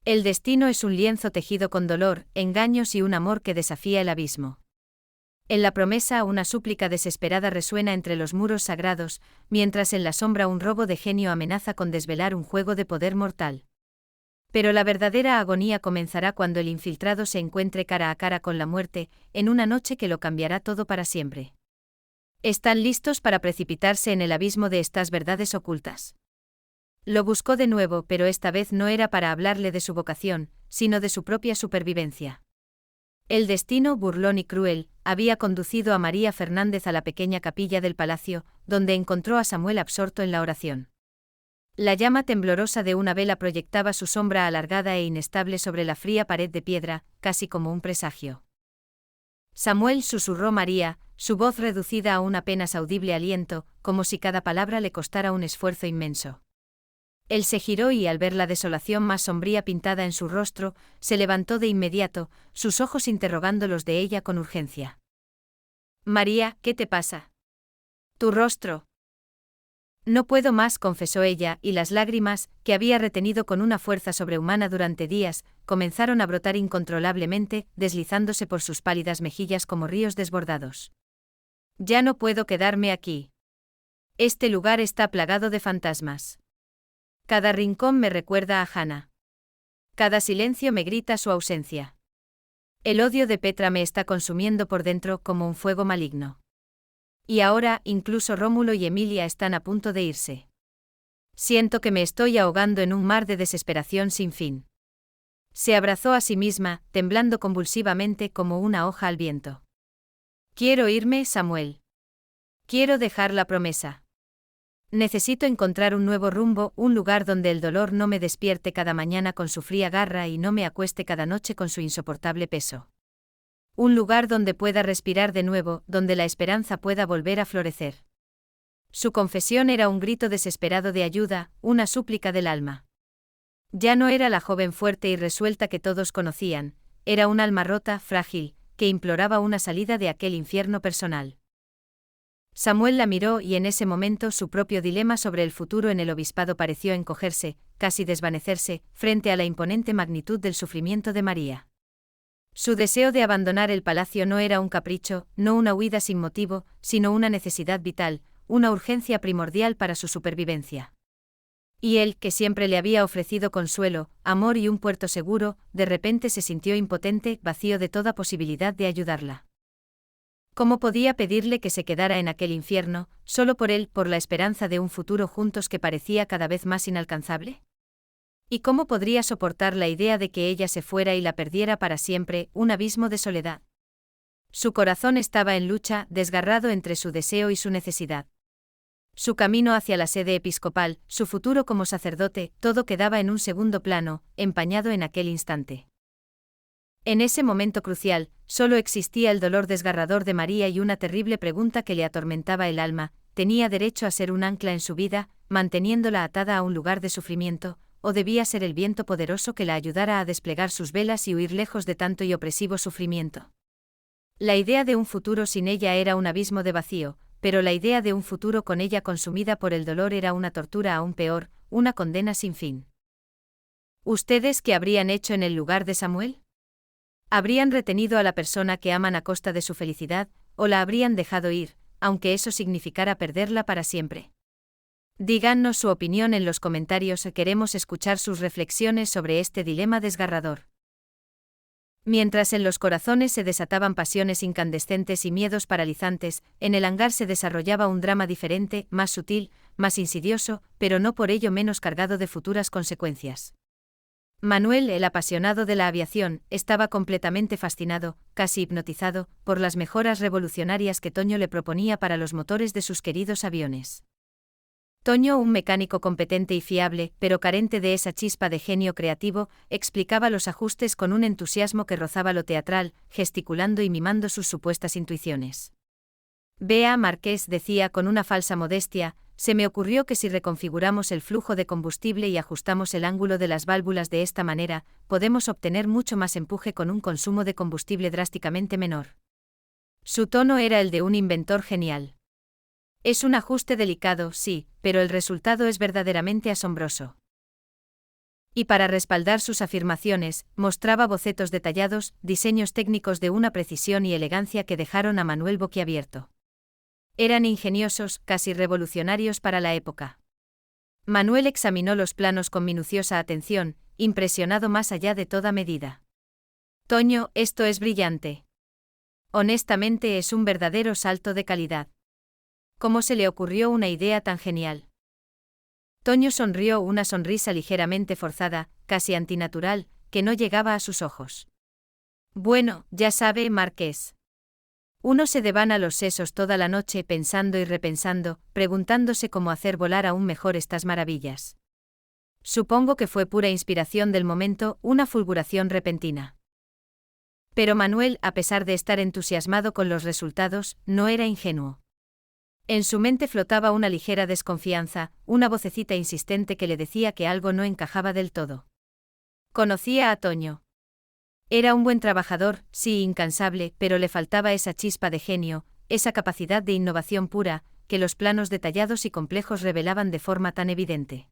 El destino es un lienzo tejido con dolor, engaños y un amor que desafía el abismo. En la promesa una súplica desesperada resuena entre los muros sagrados, mientras en la sombra un robo de genio amenaza con desvelar un juego de poder mortal. Pero la verdadera agonía comenzará cuando el infiltrado se encuentre cara a cara con la muerte, en una noche que lo cambiará todo para siempre. ¿Están listos para precipitarse en el abismo de estas verdades ocultas? Lo buscó de nuevo, pero esta vez no era para hablarle de su vocación, sino de su propia supervivencia. El destino, burlón y cruel, había conducido a María Fernández a la pequeña capilla del palacio, donde encontró a Samuel absorto en la oración. La llama temblorosa de una vela proyectaba su sombra alargada e inestable sobre la fría pared de piedra, casi como un presagio. Samuel, susurró María, su voz reducida a un apenas audible aliento, como si cada palabra le costara un esfuerzo inmenso. Él se giró y al ver la desolación más sombría pintada en su rostro, se levantó de inmediato, sus ojos interrogando los de ella con urgencia. María, ¿qué te pasa? Tu rostro. No puedo más, confesó ella, y las lágrimas, que había retenido con una fuerza sobrehumana durante días, comenzaron a brotar incontrolablemente, deslizándose por sus pálidas mejillas como ríos desbordados. Ya no puedo quedarme aquí. Este lugar está plagado de fantasmas. Cada rincón me recuerda a Hannah. Cada silencio me grita su ausencia. El odio de Petra me está consumiendo por dentro como un fuego maligno. Y ahora, incluso Rómulo y Emilia están a punto de irse. Siento que me estoy ahogando en un mar de desesperación sin fin. Se abrazó a sí misma, temblando convulsivamente como una hoja al viento. Quiero irme, Samuel. Quiero dejar la promesa. Necesito encontrar un nuevo rumbo, un lugar donde el dolor no me despierte cada mañana con su fría garra y no me acueste cada noche con su insoportable peso. Un lugar donde pueda respirar de nuevo, donde la esperanza pueda volver a florecer. Su confesión era un grito desesperado de ayuda, una súplica del alma. Ya no era la joven fuerte y resuelta que todos conocían, era un alma rota, frágil, que imploraba una salida de aquel infierno personal. Samuel la miró y en ese momento su propio dilema sobre el futuro en el obispado pareció encogerse, casi desvanecerse, frente a la imponente magnitud del sufrimiento de María. Su deseo de abandonar el palacio no era un capricho, no una huida sin motivo, sino una necesidad vital, una urgencia primordial para su supervivencia. Y él, que siempre le había ofrecido consuelo, amor y un puerto seguro, de repente se sintió impotente, vacío de toda posibilidad de ayudarla. ¿Cómo podía pedirle que se quedara en aquel infierno, solo por él, por la esperanza de un futuro juntos que parecía cada vez más inalcanzable? ¿Y cómo podría soportar la idea de que ella se fuera y la perdiera para siempre, un abismo de soledad? Su corazón estaba en lucha, desgarrado entre su deseo y su necesidad. Su camino hacia la sede episcopal, su futuro como sacerdote, todo quedaba en un segundo plano, empañado en aquel instante. En ese momento crucial, solo existía el dolor desgarrador de María y una terrible pregunta que le atormentaba el alma: ¿tenía derecho a ser un ancla en su vida, manteniéndola atada a un lugar de sufrimiento, o debía ser el viento poderoso que la ayudara a desplegar sus velas y huir lejos de tanto y opresivo sufrimiento? La idea de un futuro sin ella era un abismo de vacío, pero la idea de un futuro con ella consumida por el dolor era una tortura aún peor, una condena sin fin. ¿Ustedes qué habrían hecho en el lugar de Samuel? ¿Habrían retenido a la persona que aman a costa de su felicidad, o la habrían dejado ir, aunque eso significara perderla para siempre? Díganos su opinión en los comentarios, queremos escuchar sus reflexiones sobre este dilema desgarrador. Mientras en los corazones se desataban pasiones incandescentes y miedos paralizantes, en el hangar se desarrollaba un drama diferente, más sutil, más insidioso, pero no por ello menos cargado de futuras consecuencias. Manuel, el apasionado de la aviación, estaba completamente fascinado, casi hipnotizado, por las mejoras revolucionarias que Toño le proponía para los motores de sus queridos aviones. Toño, un mecánico competente y fiable, pero carente de esa chispa de genio creativo, explicaba los ajustes con un entusiasmo que rozaba lo teatral, gesticulando y mimando sus supuestas intuiciones. Vea, Marqués, decía con una falsa modestia, se me ocurrió que si reconfiguramos el flujo de combustible y ajustamos el ángulo de las válvulas de esta manera, podemos obtener mucho más empuje con un consumo de combustible drásticamente menor. Su tono era el de un inventor genial. Es un ajuste delicado, sí, pero el resultado es verdaderamente asombroso. Y para respaldar sus afirmaciones, mostraba bocetos detallados, diseños técnicos de una precisión y elegancia que dejaron a Manuel boquiabierto. Eran ingeniosos, casi revolucionarios para la época. Manuel examinó los planos con minuciosa atención, impresionado más allá de toda medida. Toño, esto es brillante. Honestamente es un verdadero salto de calidad. ¿Cómo se le ocurrió una idea tan genial? Toño sonrió una sonrisa ligeramente forzada, casi antinatural, que no llegaba a sus ojos. Bueno, ya sabe, Marqués. Uno se devana los sesos toda la noche pensando y repensando, preguntándose cómo hacer volar aún mejor estas maravillas. Supongo que fue pura inspiración del momento, una fulguración repentina. Pero Manuel, a pesar de estar entusiasmado con los resultados, no era ingenuo. En su mente flotaba una ligera desconfianza, una vocecita insistente que le decía que algo no encajaba del todo. Conocía a Toño. Era un buen trabajador, sí, incansable, pero le faltaba esa chispa de genio, esa capacidad de innovación pura, que los planos detallados y complejos revelaban de forma tan evidente.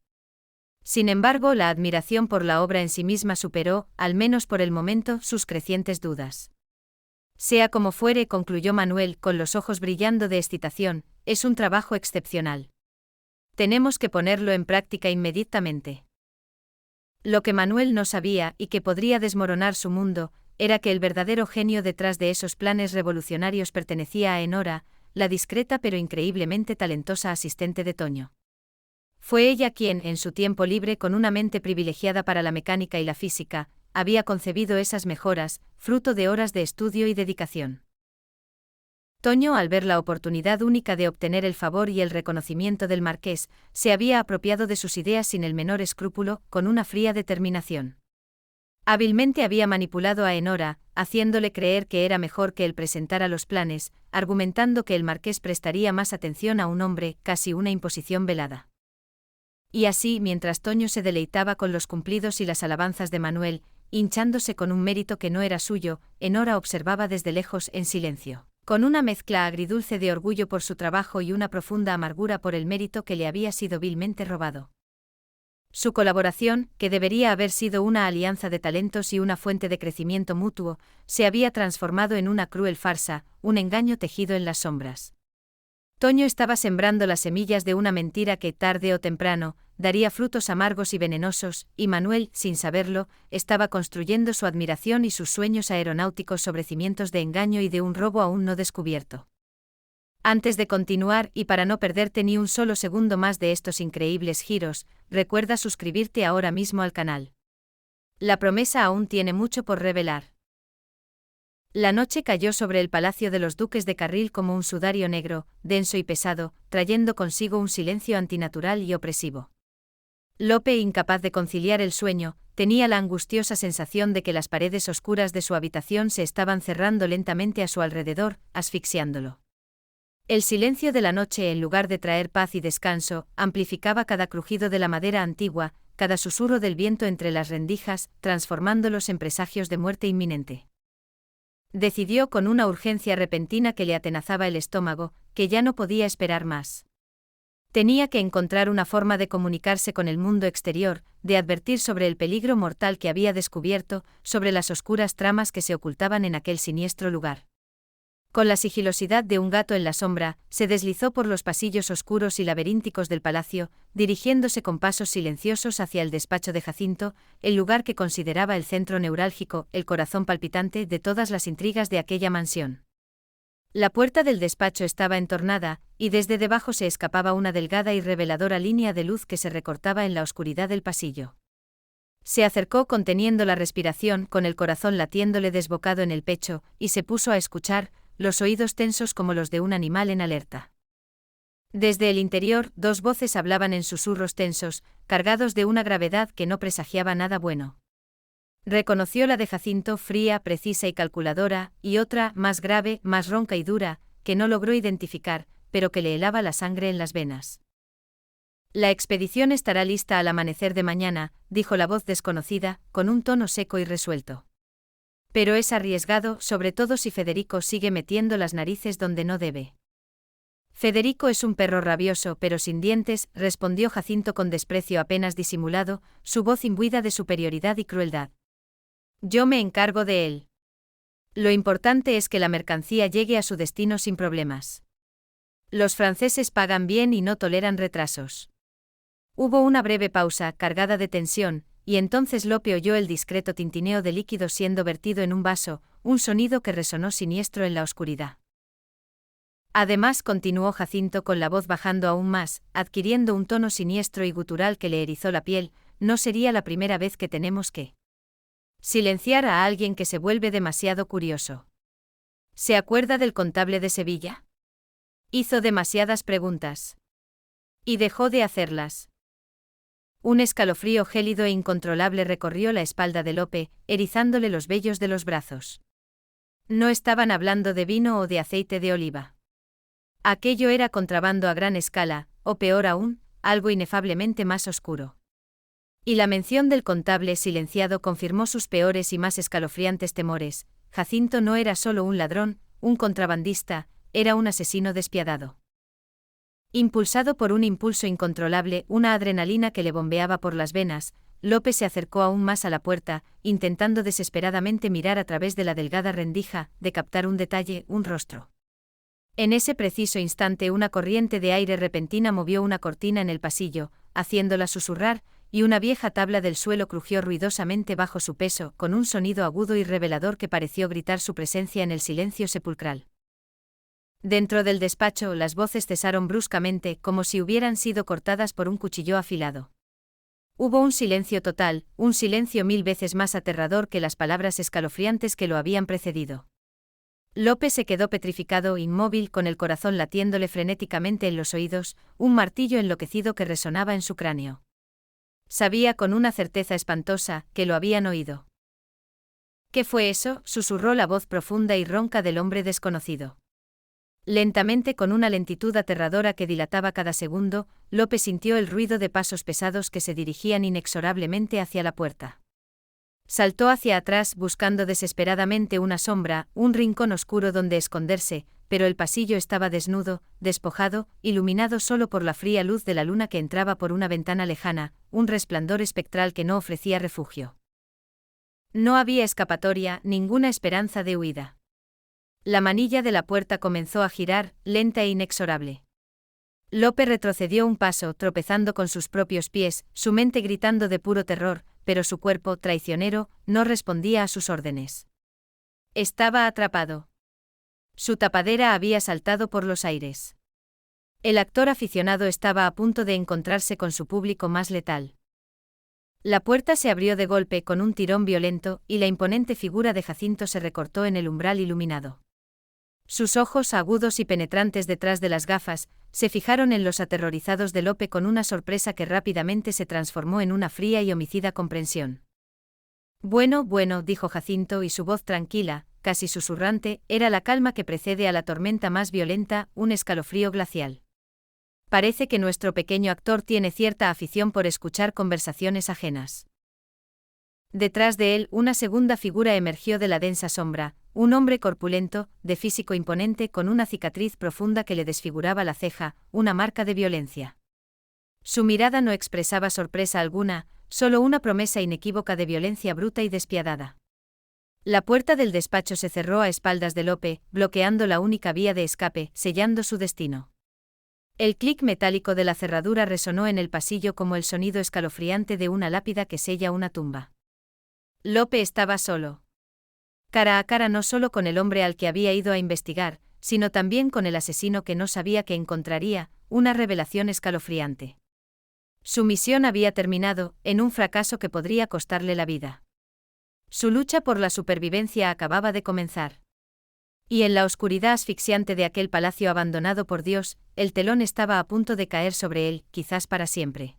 Sin embargo, la admiración por la obra en sí misma superó, al menos por el momento, sus crecientes dudas. Sea como fuere, concluyó Manuel, con los ojos brillando de excitación, es un trabajo excepcional. Tenemos que ponerlo en práctica inmediatamente. Lo que Manuel no sabía, y que podría desmoronar su mundo, era que el verdadero genio detrás de esos planes revolucionarios pertenecía a Enora, la discreta pero increíblemente talentosa asistente de Toño. Fue ella quien, en su tiempo libre con una mente privilegiada para la mecánica y la física, había concebido esas mejoras, fruto de horas de estudio y dedicación. Toño, al ver la oportunidad única de obtener el favor y el reconocimiento del marqués, se había apropiado de sus ideas sin el menor escrúpulo, con una fría determinación. Hábilmente había manipulado a Enora, haciéndole creer que era mejor que él presentara los planes, argumentando que el marqués prestaría más atención a un hombre, casi una imposición velada. Y así, mientras Toño se deleitaba con los cumplidos y las alabanzas de Manuel, hinchándose con un mérito que no era suyo, Enora observaba desde lejos en silencio, con una mezcla agridulce de orgullo por su trabajo y una profunda amargura por el mérito que le había sido vilmente robado. Su colaboración, que debería haber sido una alianza de talentos y una fuente de crecimiento mutuo, se había transformado en una cruel farsa, un engaño tejido en las sombras. Toño estaba sembrando las semillas de una mentira que, tarde o temprano, daría frutos amargos y venenosos, y Manuel, sin saberlo, estaba construyendo su admiración y sus sueños aeronáuticos sobre cimientos de engaño y de un robo aún no descubierto. Antes de continuar, y para no perderte ni un solo segundo más de estos increíbles giros, recuerda suscribirte ahora mismo al canal. La promesa aún tiene mucho por revelar. La noche cayó sobre el palacio de los duques de Carril como un sudario negro, denso y pesado, trayendo consigo un silencio antinatural y opresivo. Lope, incapaz de conciliar el sueño, tenía la angustiosa sensación de que las paredes oscuras de su habitación se estaban cerrando lentamente a su alrededor, asfixiándolo. El silencio de la noche, en lugar de traer paz y descanso, amplificaba cada crujido de la madera antigua, cada susurro del viento entre las rendijas, transformándolos en presagios de muerte inminente. Decidió con una urgencia repentina que le atenazaba el estómago, que ya no podía esperar más. Tenía que encontrar una forma de comunicarse con el mundo exterior, de advertir sobre el peligro mortal que había descubierto, sobre las oscuras tramas que se ocultaban en aquel siniestro lugar. Con la sigilosidad de un gato en la sombra, se deslizó por los pasillos oscuros y laberínticos del palacio, dirigiéndose con pasos silenciosos hacia el despacho de Jacinto, el lugar que consideraba el centro neurálgico, el corazón palpitante de todas las intrigas de aquella mansión. La puerta del despacho estaba entornada, y desde debajo se escapaba una delgada y reveladora línea de luz que se recortaba en la oscuridad del pasillo. Se acercó conteniendo la respiración, con el corazón latiéndole desbocado en el pecho, y se puso a escuchar, los oídos tensos como los de un animal en alerta. Desde el interior, dos voces hablaban en susurros tensos, cargados de una gravedad que no presagiaba nada bueno. Reconoció la de Jacinto, fría, precisa y calculadora, y otra, más grave, más ronca y dura, que no logró identificar, pero que le helaba la sangre en las venas. La expedición estará lista al amanecer de mañana, dijo la voz desconocida, con un tono seco y resuelto. Pero es arriesgado, sobre todo si Federico sigue metiendo las narices donde no debe. Federico es un perro rabioso pero sin dientes, respondió Jacinto con desprecio apenas disimulado, su voz imbuida de superioridad y crueldad. Yo me encargo de él. Lo importante es que la mercancía llegue a su destino sin problemas. Los franceses pagan bien y no toleran retrasos. Hubo una breve pausa, cargada de tensión, y entonces Lope oyó el discreto tintineo de líquido siendo vertido en un vaso, un sonido que resonó siniestro en la oscuridad. Además, continuó Jacinto con la voz bajando aún más, adquiriendo un tono siniestro y gutural que le erizó la piel, no sería la primera vez que tenemos que silenciar a alguien que se vuelve demasiado curioso. ¿Se acuerda del contable de Sevilla? Hizo demasiadas preguntas. Y dejó de hacerlas. Un escalofrío gélido e incontrolable recorrió la espalda de Lope, erizándole los vellos de los brazos. No estaban hablando de vino o de aceite de oliva. Aquello era contrabando a gran escala, o peor aún, algo inefablemente más oscuro. Y la mención del contable silenciado confirmó sus peores y más escalofriantes temores. Jacinto no era solo un ladrón, un contrabandista, era un asesino despiadado. Impulsado por un impulso incontrolable, una adrenalina que le bombeaba por las venas, Lope se acercó aún más a la puerta, intentando desesperadamente mirar a través de la delgada rendija, de captar un detalle, un rostro. En ese preciso instante una corriente de aire repentina movió una cortina en el pasillo, haciéndola susurrar, y una vieja tabla del suelo crujió ruidosamente bajo su peso, con un sonido agudo y revelador que pareció gritar su presencia en el silencio sepulcral. Dentro del despacho las voces cesaron bruscamente, como si hubieran sido cortadas por un cuchillo afilado. Hubo un silencio total, un silencio 1000 veces más aterrador que las palabras escalofriantes que lo habían precedido. Lope se quedó petrificado, inmóvil, con el corazón latiéndole frenéticamente en los oídos, un martillo enloquecido que resonaba en su cráneo. Sabía con una certeza espantosa que lo habían oído. ¿Qué fue eso?, susurró la voz profunda y ronca del hombre desconocido. Lentamente, con una lentitud aterradora que dilataba cada segundo, Lope sintió el ruido de pasos pesados que se dirigían inexorablemente hacia la puerta. Saltó hacia atrás buscando desesperadamente una sombra, un rincón oscuro donde esconderse, pero el pasillo estaba desnudo, despojado, iluminado solo por la fría luz de la luna que entraba por una ventana lejana, un resplandor espectral que no ofrecía refugio. No había escapatoria, ninguna esperanza de huida. La manilla de la puerta comenzó a girar, lenta e inexorable. Lope retrocedió un paso, tropezando con sus propios pies, su mente gritando de puro terror, pero su cuerpo, traicionero, no respondía a sus órdenes. Estaba atrapado. Su tapadera había saltado por los aires. El actor aficionado estaba a punto de encontrarse con su público más letal. La puerta se abrió de golpe con un tirón violento, y la imponente figura de Jacinto se recortó en el umbral iluminado. Sus ojos, agudos y penetrantes detrás de las gafas, se fijaron en los aterrorizados de Lope con una sorpresa que rápidamente se transformó en una fría y homicida comprensión. Bueno, dijo Jacinto, y su voz tranquila, casi susurrante, era la calma que precede a la tormenta más violenta, un escalofrío glacial. Parece que nuestro pequeño actor tiene cierta afición por escuchar conversaciones ajenas. Detrás de él, una segunda figura emergió de la densa sombra, un hombre corpulento, de físico imponente, con una cicatriz profunda que le desfiguraba la ceja, una marca de violencia. Su mirada no expresaba sorpresa alguna, solo una promesa inequívoca de violencia bruta y despiadada. La puerta del despacho se cerró a espaldas de Lope, bloqueando la única vía de escape, sellando su destino. El clic metálico de la cerradura resonó en el pasillo como el sonido escalofriante de una lápida que sella una tumba. Lope estaba solo. Cara a cara no solo con el hombre al que había ido a investigar, sino también con el asesino que no sabía que encontraría, una revelación escalofriante. Su misión había terminado, en un fracaso que podría costarle la vida. Su lucha por la supervivencia acababa de comenzar. Y en la oscuridad asfixiante de aquel palacio abandonado por Dios, el telón estaba a punto de caer sobre él, quizás para siempre.